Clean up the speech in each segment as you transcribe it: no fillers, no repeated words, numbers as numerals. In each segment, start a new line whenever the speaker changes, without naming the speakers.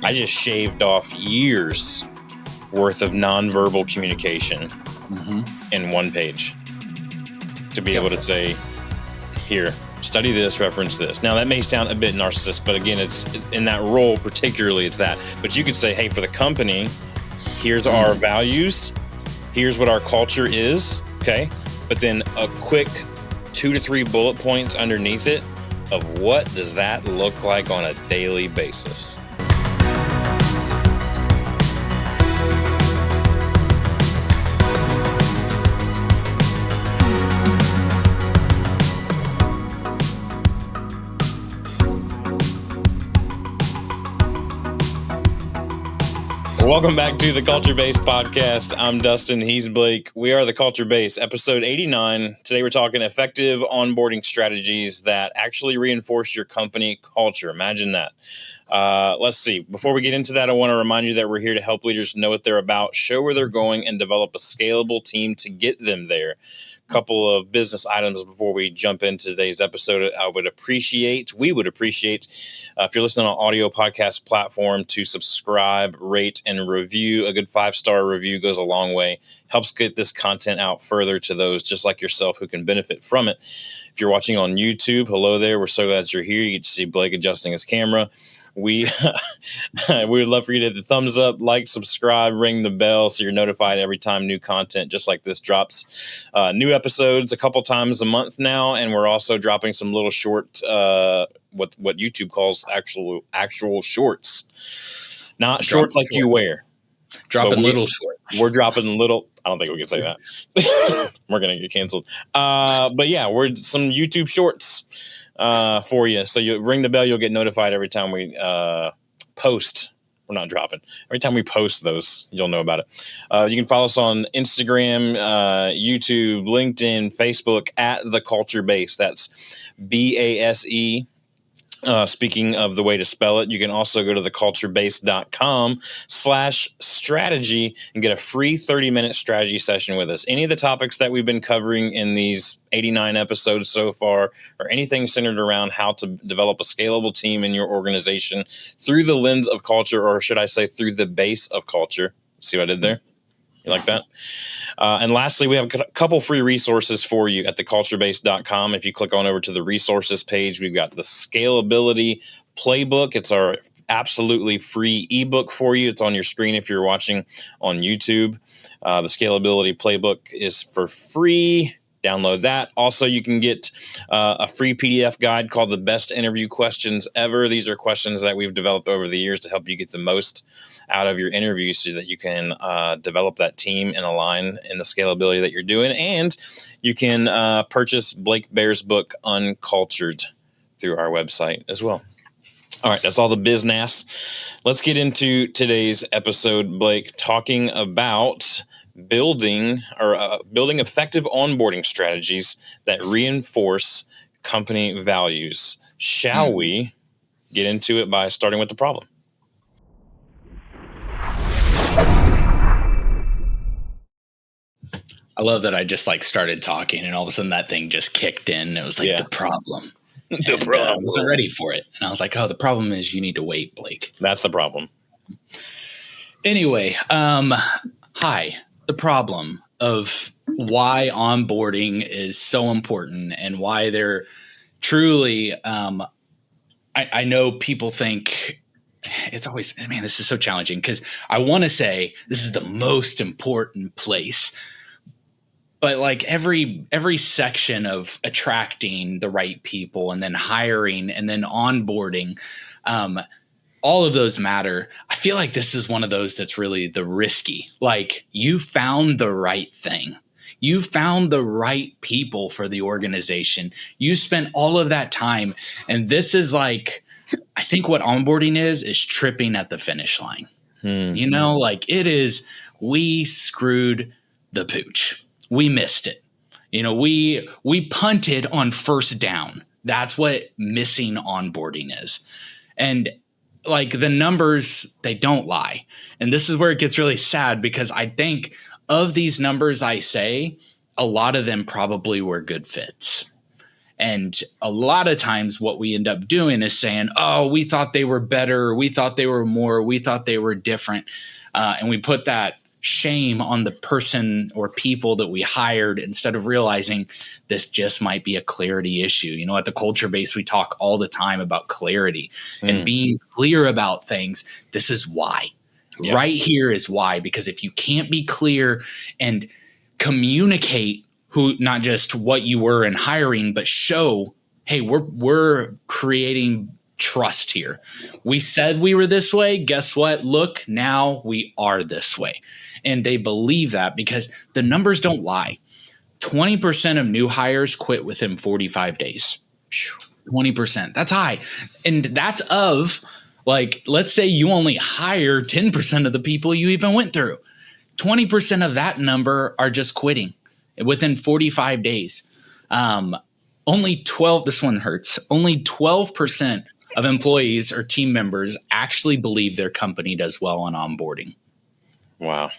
I just shaved off years worth of nonverbal communication in one page to be able to say, here, study this, reference this. Now that may sound a bit narcissist, but again, it's in that role particularly, it's that. But you could say, hey, for the company, here's our values, here's what our culture is, okay? But then a quick 2 to 3 bullet points underneath it of what does that look like on a daily basis. Welcome back to the Culture Base Podcast. I'm Dustin. He's Blake. We are the Culture Base, episode 89. Today we're talking effective onboarding strategies that actually reinforce your company culture. Imagine that. Let's see. Before we get into that, I want to remind you that we're here to help leaders know what they're about, show where they're going, and develop a scalable team to get them there. Couple of business items before we jump into today's episode. We would appreciate, if you're listening on audio podcast platform, to subscribe, rate, and review. A good 5-star review goes a long way, helps get this content out further to those just like yourself who can benefit from it. If you're watching on YouTube, hello there. We're so glad you're here. You get to see Blake adjusting his camera. We would love for you to hit the thumbs up, like, subscribe, ring the bell so you're notified every time new content just like this drops. New episodes a couple times a month now, and we're also dropping some little short, what YouTube calls actual shorts. Not shorts like you wear.
Dropping little shorts.
We're dropping little. I don't think we can say that. We're going to get canceled. But yeah, we're some YouTube shorts for you. So you ring the bell, you'll get notified every time we post. We're not dropping. Every time we post those, you'll know about it. You can follow us on Instagram, YouTube, LinkedIn, Facebook at The Culture Base. That's BASE. Speaking of the way to spell it, you can also go to theculturebase.com/strategy and get a free 30-minute strategy session with us. Any of the topics that we've been covering in these 89 episodes so far, or anything centered around how to develop a scalable team in your organization through the lens of culture, or should I say through the base of culture. See what I did there? You like that? And lastly, we have a couple free resources for you at theculturebase.com. If you click on over to the resources page, we've got the Scalability Playbook. It's our absolutely free ebook for you. It's on your screen if you're watching on YouTube. The Scalability Playbook is for free. Download that. Also, you can get a free PDF guide called The Best Interview Questions Ever. These are questions that we've developed over the years to help you get the most out of your interview so that you can develop that team and align in the scalability that you're doing. And you can purchase Blake Behr's book, Uncultured, through our website as well. All right, that's all the business. Let's get into today's episode, Blake, talking about building effective onboarding strategies that reinforce company values. Shall we get into it by starting with the problem?
I love that I just started talking and all of a sudden that thing just kicked in. It was like the problem. I wasn't ready for it. And I was like, oh, the problem is you need to wait, Blake.
That's the problem.
Anyway, hi. The problem of why onboarding is so important and why they're truly, I know people think it's always, man, this is so challenging because I want to say this is the most important place. But every section of attracting the right people and then hiring and then onboarding, all of those matter. I feel like this is one of those that's really the risky. You found the right thing. You found the right people for the organization. You spent all of that time. And this is I think what onboarding is tripping at the finish line. It is, we screwed the pooch. We missed it. We punted on first down. That's what missing onboarding is. And the numbers, they don't lie. And this is where it gets really sad because I think of these numbers I say, a lot of them probably were good fits. And a lot of times what we end up doing is saying, oh, we thought they were better. We thought they were more. We thought they were different. And we put that shame on the person or people that we hired instead of realizing this just might be a clarity issue. You know, at the Culture Base, we talk all the time about clarity and being clear about things. This is why. Yeah. Right here is why. Because if you can't be clear and communicate who, not just what you were in hiring, but show, hey, we're creating trust here. We said we were this way. Guess what? Look, now we are this way. And they believe that because the numbers don't lie. 20% of new hires quit within 45 days. 20%. That's high. And that's of, like, let's say you only hire 10% of the people you even went through. 20% of that number are just quitting within 45 days. Only 12, this one hurts. Only 12% of employees or team members actually believe their company does well on onboarding.
Wow.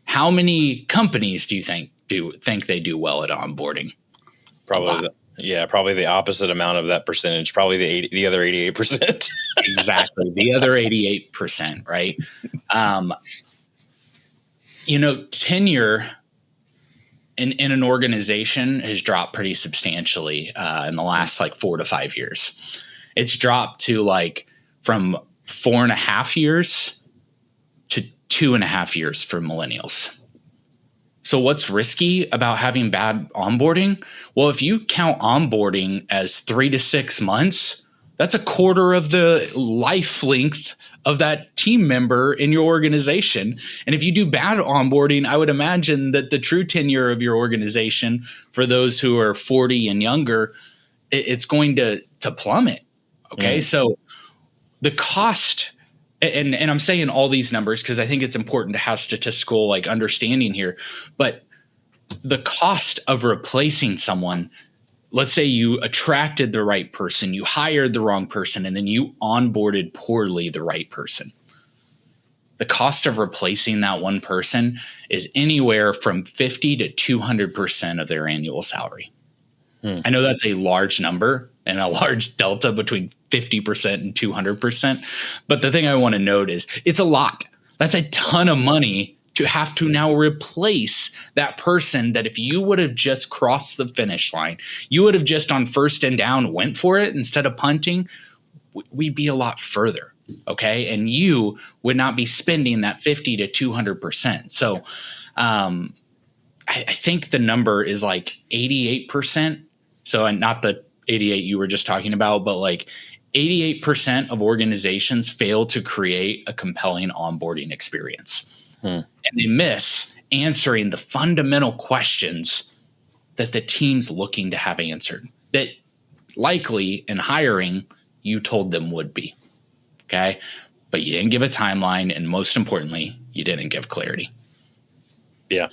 How many companies do you think they do well at onboarding?
Probably probably the opposite amount of that percentage. Probably the other 88%.
Exactly, the other 88%, right? Tenure in an organization has dropped pretty substantially in the last 4 to 5 years. It's dropped to from 4.5 years to 2.5 years for millennials. So what's risky about having bad onboarding? Well, if you count onboarding as 3 to 6 months, that's a quarter of the life length of that team member in your organization. And if you do bad onboarding, I would imagine that the true tenure of your organization for those who are 40 and younger, it's going to plummet. Okay. So the cost, and I'm saying all these numbers because I think it's important to have statistical understanding here, but the cost of replacing someone, let's say you attracted the right person, you hired the wrong person, and then you onboarded poorly the right person. The cost of replacing that one person is anywhere from 50 to 200% of their annual salary. I know that's a large number and a large delta between 50% and 200%. But the thing I want to note is it's a lot. That's a ton of money to have to now replace that person that if you would have just crossed the finish line, you would have just on first and down went for it instead of punting, we'd be a lot further. Okay. And you would not be spending that 50 to 200%. So I think the number is 88%. So not the 88 you were just talking about, but 88% of organizations fail to create a compelling onboarding experience. And they miss answering the fundamental questions that the team's looking to have answered that likely in hiring you told them would be. Okay. But you didn't give a timeline. And most importantly, you didn't give clarity.
Yeah.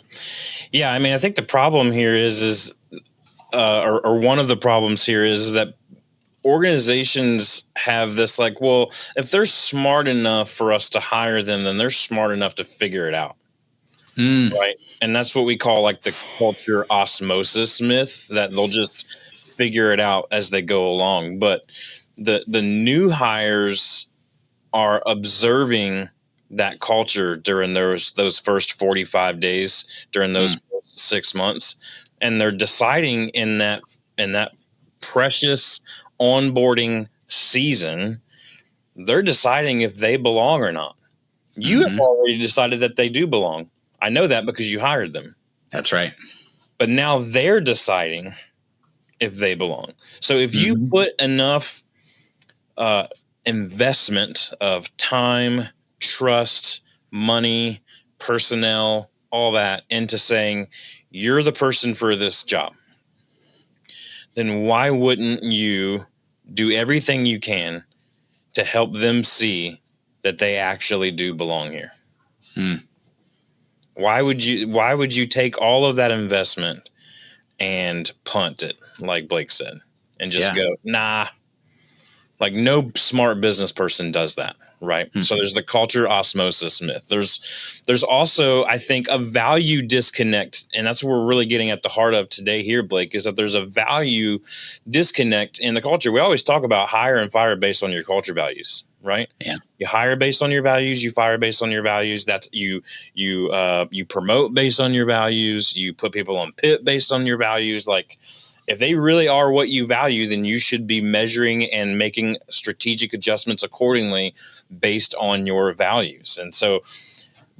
Yeah. I mean, I think the problem here is one of the problems here is that organizations have this well, if they're smart enough for us to hire them, then they're smart enough to figure it out. Right. And that's what we call the culture osmosis myth, that they'll just figure it out as they go along. But the new hires are observing that culture during those first 45 days, during those 6 months. And they're deciding in that precious onboarding season, they're deciding if they belong or not. You have already decided that they do belong. I know that because you hired them.
That's right.
But now they're deciding if they belong. So if you put enough investment of time, trust, money, personnel, all that into saying you're the person for this job, then why wouldn't you do everything you can to help them see that they actually do belong here? Why would you take all of that investment and punt it, like Blake said, and just go, nah? No smart business person does that, right? So there's the culture osmosis myth. There's also, I think, a value disconnect, and that's what we're really getting at the heart of today here, Blake, is that there's a value disconnect in the culture. We always talk about hire and fire based on your culture values, right?
Yeah.
You hire based on your values, you fire based on your values. That's you promote based on your values, you put people on pit based on your values. Like, if they really are what you value, then you should be measuring and making strategic adjustments accordingly based on your values. And so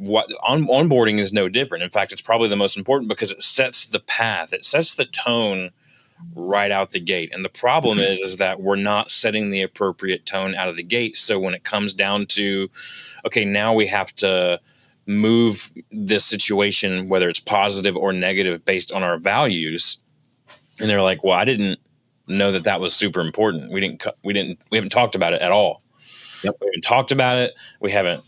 onboarding is no different. In fact, it's probably the most important because it sets the path. It sets the tone right out the gate. And the problem is that we're not setting the appropriate tone out of the gate. So when it comes down to, okay, now we have to move this situation, whether it's positive or negative based on our values. And they're like, well, I didn't know that was super important. We haven't talked about it at all.
Yep.
We haven't talked about it. We haven't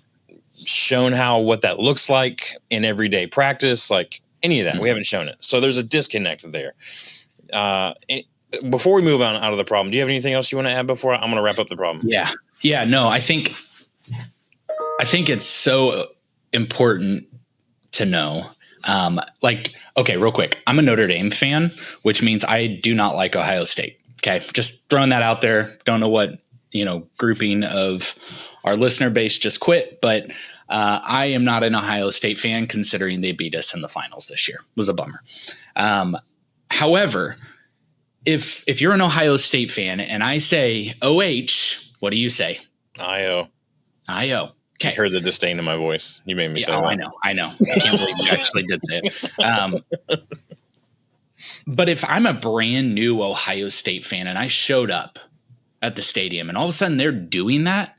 shown what that looks like in everyday practice, like any of that. We haven't shown it. So there's a disconnect there. Before we move on out of the problem, do you have anything else you want to add before I'm going to wrap up the problem?
Yeah. Yeah. No, I think it's so important to know. Okay, real quick. I'm a Notre Dame fan, which means I do not like Ohio State. Okay. Just throwing that out there. Don't know what, grouping of our listener base just quit, but I am not an Ohio State fan considering they beat us in the finals this year. It was a bummer. However, if you're an Ohio State fan and I say OH, what do you say?
IO.
Okay.
I heard the disdain in my voice. You made me say that.
I know. I can't believe you actually did say it. But if I'm a brand new Ohio State fan and I showed up at the stadium and all of a sudden they're doing that,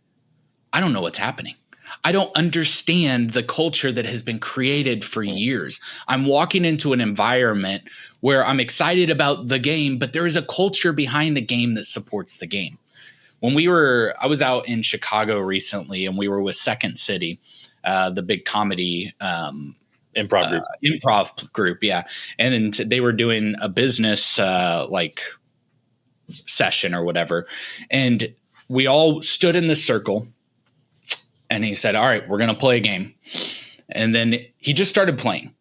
I don't know what's happening. I don't understand the culture that has been created for years. I'm walking into an environment where I'm excited about the game, but there is a culture behind the game that supports the game. I was out in Chicago recently and we were with Second City, the big comedy improv group. Yeah. And then they were doing a business session or whatever. And we all stood in this circle and he said, all right, we're going to play a game. And then he just started playing.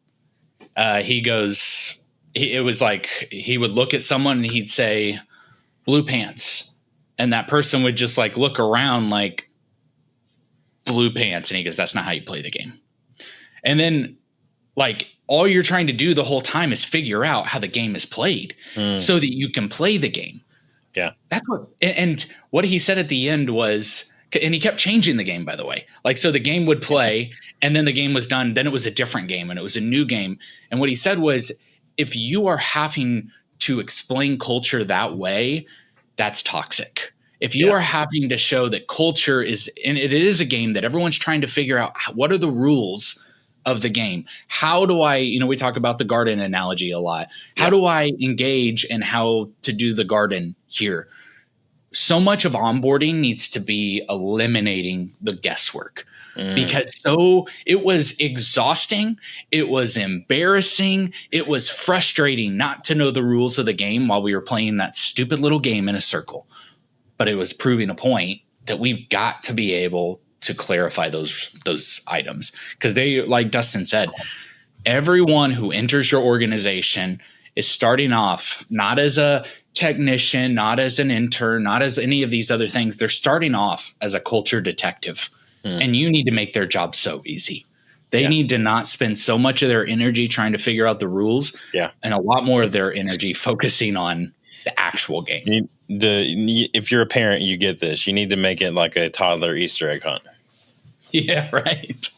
It was like he would look at someone and he'd say, blue pants. And that person would just look around like, blue pants. And he goes, that's not how you play the game. And then all you're trying to do the whole time is figure out how the game is played so that you can play the game.
Yeah.
That's what he said at the end was, and he kept changing the game, by the way. So the game would play and then the game was done. Then it was a different game and it was a new game. And what he said was, if you are having to explain culture that way, that's toxic. If you are having to show that culture is, and it is a game that everyone's trying to figure out what are the rules of the game. How do I, we talk about the garden analogy a lot. How do I engage in how to do the garden here? So much of onboarding needs to be eliminating the guesswork because it was exhausting. It was embarrassing. It was frustrating not to know the rules of the game while we were playing that stupid little game in a circle. But it was proving a point that we've got to be able to clarify those items. Because they, like Dustin said, everyone who enters your organization is starting off not as a technician, not as an intern, not as any of these other things. They're starting off as a culture detective. And you need to make their job so easy. They need to not spend so much of their energy trying to figure out the rules and a lot more of their energy focusing on the actual game.
If you're a parent, you get this. You need to make it like a toddler Easter egg hunt.
Yeah, right.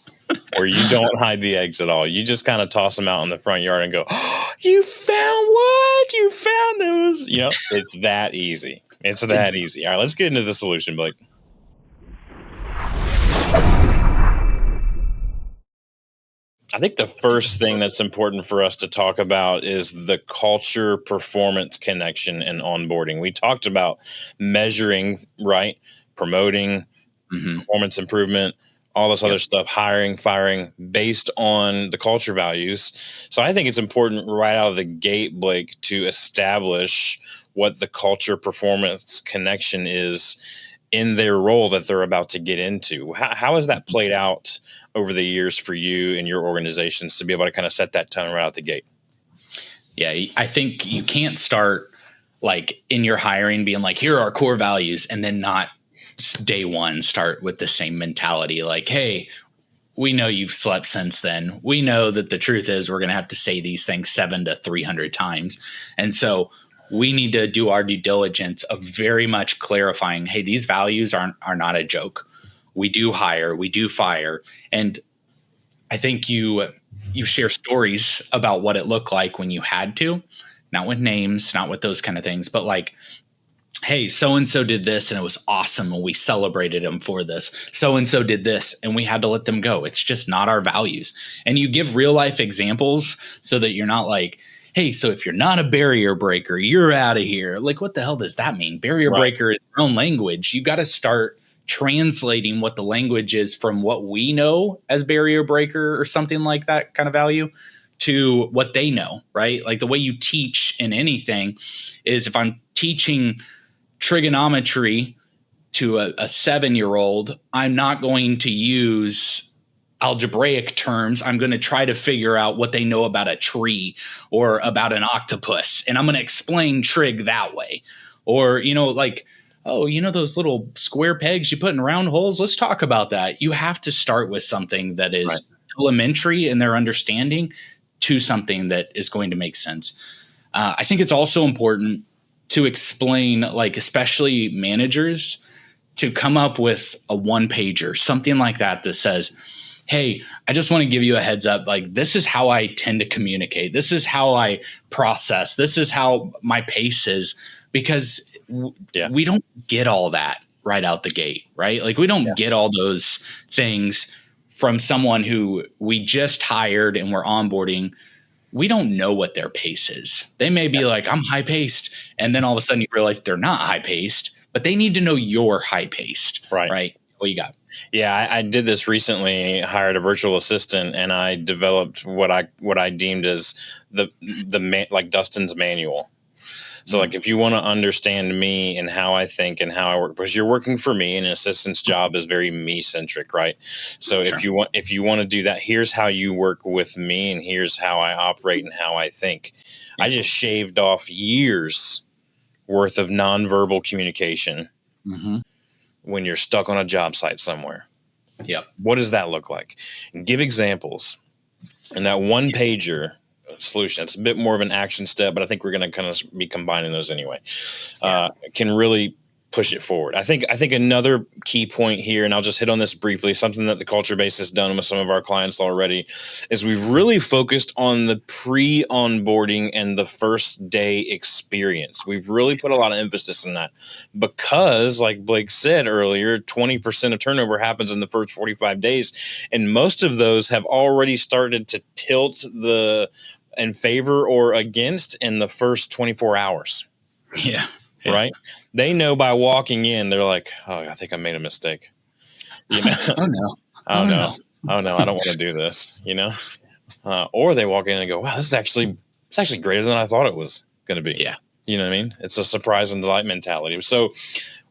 Where you don't hide the eggs at all. You just kind of toss them out in the front yard and go, oh, you found what? You found those. It's that easy. It's that easy. All right, let's get into the solution, Blake. I think the first thing that's important for us to talk about is the culture performance connection and onboarding. We talked about measuring, right? Promoting, performance improvement, all this other stuff, hiring, firing based on the culture values. So I think it's important right out of the gate, Blake, to establish what the culture performance connection is in their role that they're about to get into. How has that played out over the years for you and your organizations to be able to kind of set that tone right out the gate?
Yeah, I think you can't start like in your hiring being like, here are our core values, and then not day one start with the same mentality. Like, hey, we know you've slept since then. We know that the truth is we're going to have to say these things 7 to 300 times. And so we need to do our due diligence of very much clarifying, hey, these values are not a joke. We do hire, we do fire. And I think you share stories about what it looked like when you had to, not with names, not with those kind of things, but like, hey, so-and-so did this and it was awesome and we celebrated them for this. So-and-so did this and we had to let them go. It's just not our values. And you give real life examples so that you're not like, hey, so if you're not a barrier breaker, you're out of here. Like, what the hell does that mean? Barrier breaker is your own language. You got to start translating what the language is from what we know as barrier breaker or something like that kind of value to what they know, right? Like the way you teach in anything is if I'm teaching trigonometry to a 7-year-old, I'm not going to use algebraic terms. I'm going to try to figure out what they know about a tree or about an octopus. And I'm going to explain trig that way. Or, like, oh, those little square pegs you put in round holes? Let's talk about that. You have to start with something that is elementary in their understanding to something that is going to make sense. I think it's also important to explain, like, especially managers, to come up with a 1-pager, something like that says, hey, I just want to give you a heads up. Like, this is how I tend to communicate. This is how I process. This is how my pace is, because we don't get all that right out the gate, right? Like, we don't get all those things from someone who we just hired and we're onboarding. We don't know what their pace is. They may be like, I'm high paced. And then all of a sudden you realize they're not high paced, but they need to know you're high paced. Right. What you got?
Yeah, I did this recently. Hired a virtual assistant, and I developed what I deemed as like Dustin's manual. So like, if you want to understand me and how I think and how I work, because you're working for me, and an assistant's job is very me centric, right? So if you want to do that, here's how you work with me, and here's how I operate and how I think. I just shaved off years worth of nonverbal communication when you're stuck on a job site somewhere.
Yep.
What does that look like? And give examples. And that 1-pager solution, it's a bit more of an action step, but I think we're going to kind of be combining those anyway. Can really push it forward. I think another key point here, and I'll just hit on this briefly, something that the Culture Base has done with some of our clients already, is we've really focused on the pre-onboarding and the first day experience. We've really put a lot of emphasis on that because, like Blake said earlier, 20% of turnover happens in the first 45 days. And most of those have already started to tilt in favor or against in the first 24 hours.
Yeah.
Right? They know by walking in, they're like, oh, I think I made a mistake.
Oh, no.
Oh, no. I don't want to do this, or they walk in and go, wow, it's actually greater than I thought it was going to be.
Yeah.
You know what I mean? It's a surprise and delight mentality. So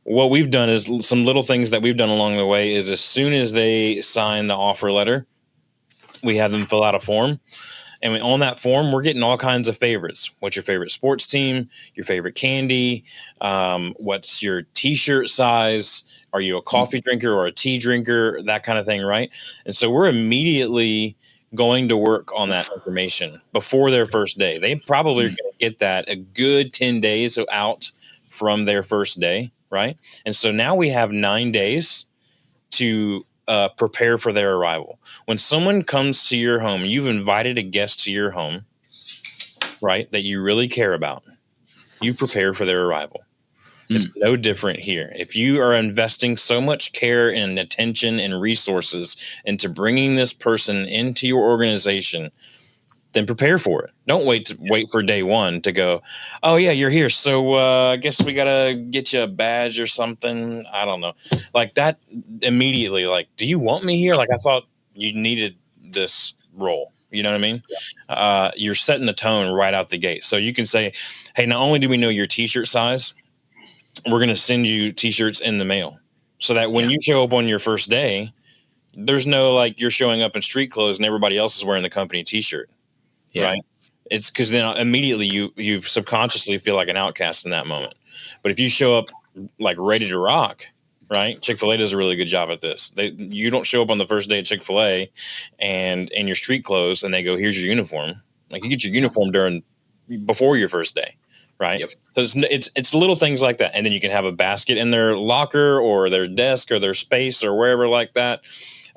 what we've done is some little things that we've done along the way is as soon as they sign the offer letter, we have them fill out a form. And on that form, we're getting all kinds of favorites. What's your favorite sports team? Your favorite candy? What's your T-shirt size? Are you a coffee drinker or a tea drinker? That kind of thing, right? And so we're immediately going to work on that information before their first day. They probably are going to get that a good 10 days out from their first day, right? And so now we have 9 days to prepare for their arrival. When someone comes to your home, you've invited a guest to your home, right, that you really care about, you prepare for their arrival. It's no different here. If you are investing so much care and attention and resources into bringing this person into your organization, then prepare for it. Don't wait for day one to go, oh, yeah, you're here. So I guess we got to get you a badge or something. I don't know. Like that immediately, like, do you want me here? Like, I thought you needed this role. You know what I mean? You're setting the tone right out the gate. So you can say, hey, not only do we know your T-shirt size, we're going to send you T-shirts in the mail. so that when you show up on your first day, there's no like you're showing up in street clothes and everybody else is wearing the company t-shirt, right? It's because then immediately you subconsciously feel like an outcast in that moment. But if you show up like ready to rock, right? Chick-fil-A does a really good job at this. You don't show up on the first day at Chick-fil-A and in your street clothes and they go, here's your uniform. Like you get your uniform before your first day, right? So it's little things like that. And then you can have a basket in their locker or their desk or their space or wherever like that.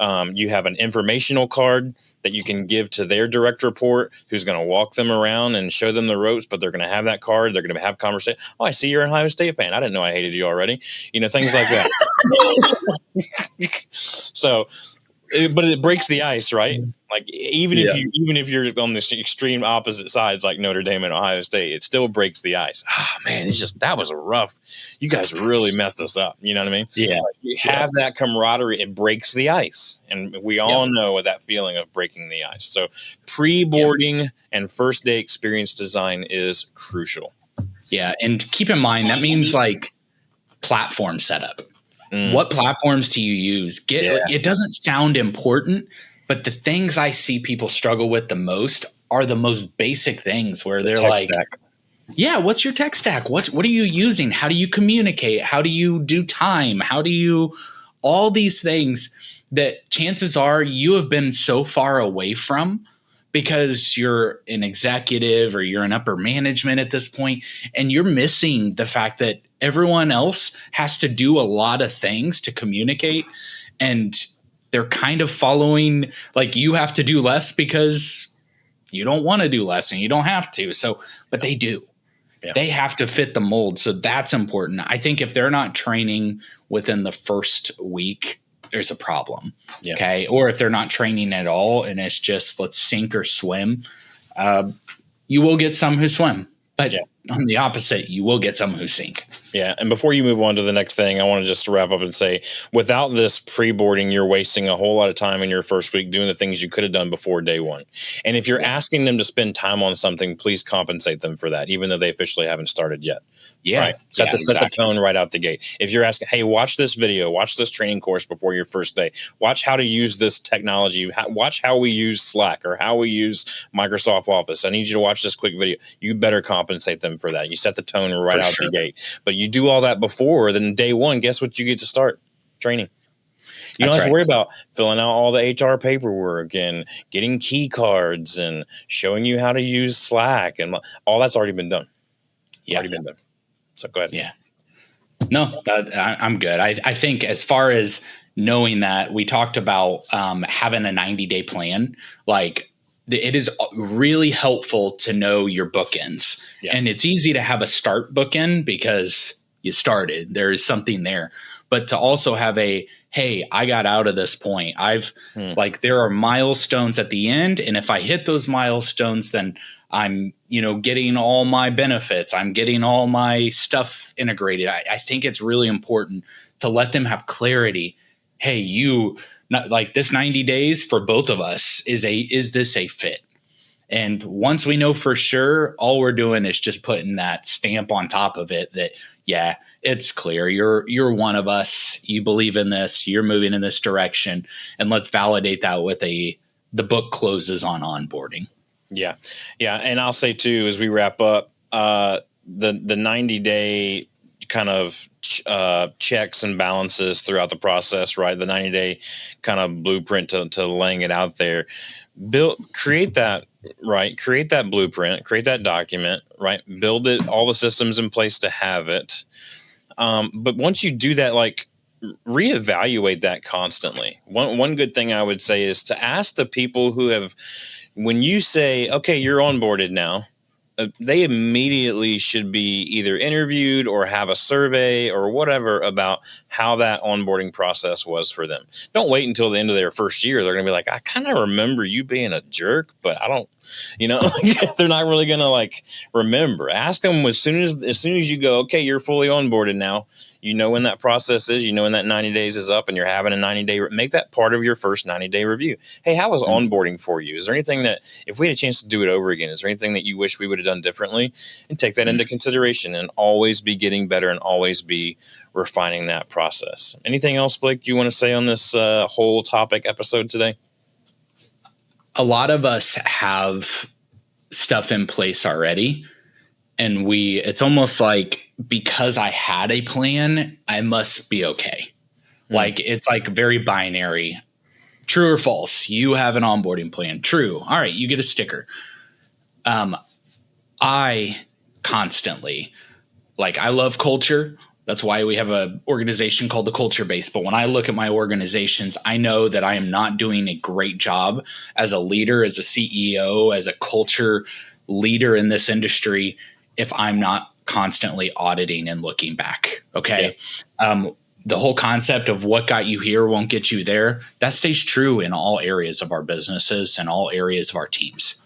You have an informational card that you can give to their direct report who's going to walk them around and show them the ropes, but they're going to have that card. They're going to have conversation. Oh, I see you're an Ohio State fan. I didn't know I hated you already. Things like that. So, but it breaks the ice, right? Like even if you're on the extreme opposite sides, like Notre Dame and Ohio State, it still breaks the ice. Oh man, that was a rough. You guys really messed us up. You know what I mean?
Yeah.
Like, you have that camaraderie. It breaks the ice, and we all know what that feeling of breaking the ice. So pre-boarding and first day experience design is crucial.
Yeah, and keep in mind that means like platform setup. What platforms do you use? It doesn't sound important, but the things I see people struggle with the most are the most basic things where they're like,
stack.
Yeah, what's your tech stack? What are you using? How do you communicate? How do you do time? How do you all these things that chances are you have been so far away from because you're an executive or you're an upper management at this point, and you're missing the fact that everyone else has to do a lot of things to communicate, and they're kind of following, like you have to do less because you don't want to do less and you don't have to. So, but they do. Yeah. They have to fit the mold. So that's important. I think if they're not training within the first week, there's a problem. Yeah. Okay. Or if they're not training at all and it's just let's sink or swim, you will get some who swim. But on the opposite, you will get some who sink.
Yeah. And before you move on to the next thing, I want to just wrap up and say, without this pre-boarding, you're wasting a whole lot of time in your first week doing the things you could have done before day one. And if you're asking them to spend time on something, please compensate them for that, even though they officially haven't started yet. Yeah. Right? Set the tone right out the gate. If you're asking, hey, watch this video, watch this training course before your first day, watch how to use this technology, watch how we use Slack or how we use Microsoft Office. I need you to watch this quick video. You better compensate them for that. You set the tone right out the gate. But you do all that before, then day one, guess what you get to start? Training. You don't have to worry about filling out all the HR paperwork and getting key cards and showing you how to use Slack, and all that's already been done. Already been done. So go ahead.
Yeah. No, I'm good. I think as far as knowing that, we talked about having a 90-day plan. Like it is really helpful to know your bookends. Yeah. And it's easy to have a start bookend because you started. There is something there. But to also have hey, I got out of this point. Like there are milestones at the end. And if I hit those milestones, then I'm, getting all my benefits. I'm getting all my stuff integrated. I think it's really important to let them have clarity. Hey, not this 90 days for both of us is this a fit? And once we know for sure, all we're doing is just putting that stamp on top of it that, yeah, it's clear. You're one of us. You believe in this. You're moving in this direction. And let's validate that with the book closes on onboarding.
Yeah. Yeah. And I'll say too, as we wrap up, the 90-day kind of checks and balances throughout the process, right? The 90-day kind of blueprint to laying it out there. Create that blueprint, create that document, right? Build it, all the systems in place to have it. But once you do that, reevaluate that constantly. One good thing I would say is to ask the people who have, when you say, okay, you're onboarded now, they immediately should be either interviewed or have a survey or whatever about how that onboarding process was for them. Don't wait until the end of their first year. They're going to be like, I kind of remember you being a jerk, but I don't, they're not really going to remember. Ask them as soon as you go, okay, you're fully onboarded now. When that process is, when that 90 days is up and you're having a 90-day, make that part of your first 90-day review. Hey, how was onboarding for you? Is there anything that, if we had a chance to do it over again, is there anything that you wish we would have done differently, and take that into consideration and always be getting better and always be refining that process. Anything else, Blake, you want to say on this whole topic episode today?
A lot of us have stuff in place already, and it's almost like, because I had a plan, I must be okay. Like, it's like very binary. True or false? You have an onboarding plan. True. All right, you get a sticker. I constantly, I love culture. That's why we have an organization called the Culture Base. But when I look at my organizations, I know that I am not doing a great job as a leader, as a CEO, as a culture leader in this industry if I'm not constantly auditing and looking back. Okay. Yeah. The whole concept of what got you here won't get you there, that stays true in all areas of our businesses and all areas of our teams.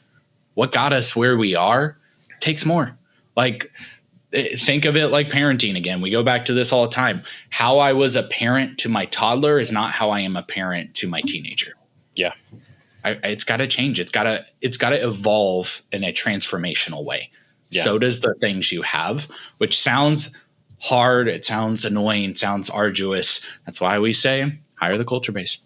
What got us where we are takes more. Think of it like parenting again. We go back to this all the time. How I was a parent to my toddler is not how I am a parent to my teenager.
Yeah.
It's got to change. It's got to evolve in a transformational way. Yeah. So does the things you have, which sounds hard. It sounds annoying, sounds arduous. That's why we say hire the Culture Base.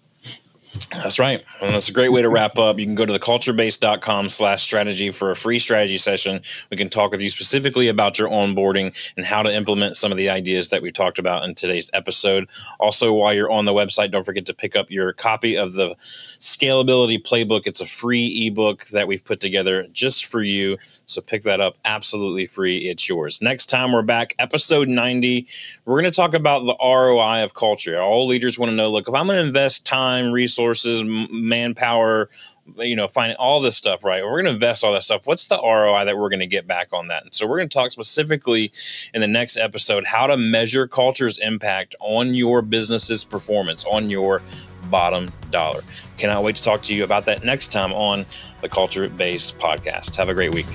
That's right. And that's a great way to wrap up. You can go to theculturebase.com/strategy for a free strategy session. We can talk with you specifically about your onboarding and how to implement some of the ideas that we talked about in today's episode. Also, while you're on the website, don't forget to pick up your copy of the Scalability Playbook. It's a free ebook that we've put together just for you. So pick that up. Absolutely free. It's yours. Next time we're back, episode 90. We're going to talk about the ROI of culture. All leaders want to know, look, if I'm going to invest time, resources, manpower, finding all this stuff, right? We're going to invest all that stuff. What's the ROI that we're going to get back on that? And so we're going to talk specifically in the next episode how to measure culture's impact on your business's performance, on your bottom dollar. Cannot wait to talk to you about that next time on the Culture Base podcast. Have a great week.